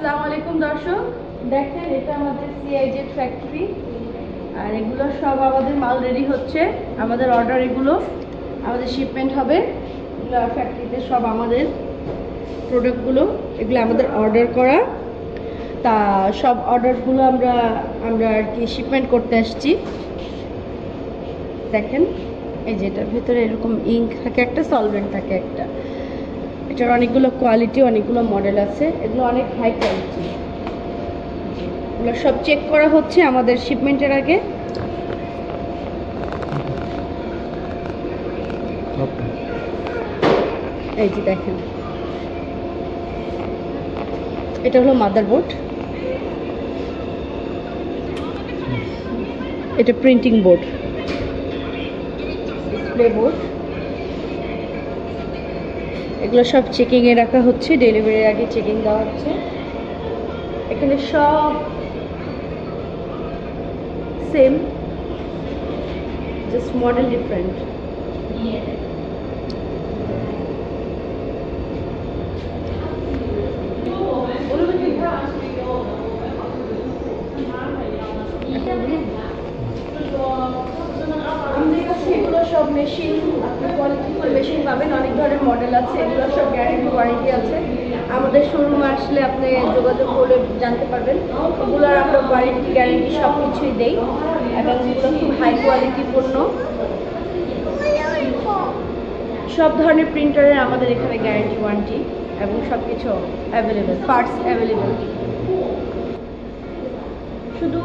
আসসালামু আলাইকুম দর্শক, দেখেন এটা আমাদের সিআইজেড ফ্যাক্টরি। আর এগুলো সব আমাদের মাল রেডি হচ্ছে, আমাদের অর্ডার, এগুলো আমাদের শিপমেন্ট হবে। এগুলো ফ্যাক্টরিতে সব আমাদের প্রোডাক্টগুলো, এগুলো আমাদের অর্ডার করা। তা সব অর্ডারগুলো আমরা আর কি শিপমেন্ট করতে আসছি। দেখেন এই যে এটার ভেতরে এরকম ইঙ্ক থাকে, একটা সলভেন্ট থাকে একটা। এটার অনেকগুলো কোয়ালিটি, অনেকগুলো মডেল আছে, এগুলো অনেক হাই কোয়ালিটি। এগুলো সব চেক করা হচ্ছে আমাদের শিপমেন্টের আগে। এই যে দেখেন, এটা হলো মাদারবোর্ড, এটা প্রিন্টিং বোর্ড, ডিসপ্লে বোর্ড। এগুলো সব চেকিংয়ে রাখা হচ্ছে, ডেলিভারির আগে চেকিং দেওয়া হচ্ছে। এখানে সব সেম, জাস্ট মডেল ডিফারেন্ট। আমাদের কাছে এগুলো সব মেশিন, আপনি কোয়ালিটিফুল মেশিন পাবেন, অনেক ধরনের মডেল আছে। এগুলো সব গ্যারান্টি ওয়ারেন্টি আছে। আমাদের শোরুমে আসলে আপনি যোগাযোগ করে জানতে পারবেন। এগুলোর আমরা ওয়ারেন্টি গ্যারান্টি সব কিছুই দেই, এবং এগুলো খুব হাই কোয়ালিটি পণ্য। সব ধরনের প্রিন্টারের আমাদের এখানে গ্যারান্টি ওয়ারেন্টি এবং সব কিছু অ্যাভেলেবেল, পার্টস অ্যাভেলেবেল। শুধু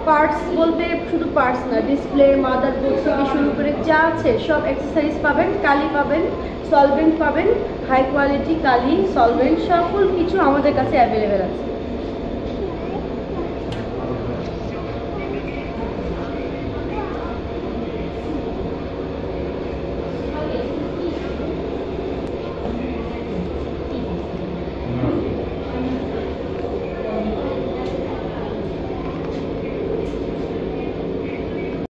পার্টস বলতে শুধু পার্টস না, ডিসপ্লে, মাদারবোর্ড থেকে শুরু করে যা আছে সব অ্যাক্সেসরিজ পাবেন, কালি পাবেন, সলভেন্ট পাবেন, হাই কোয়ালিটি কালি, সলভেন্ট, সকল কিছু আমাদের কাছে অ্যাভেলেবেল আছে।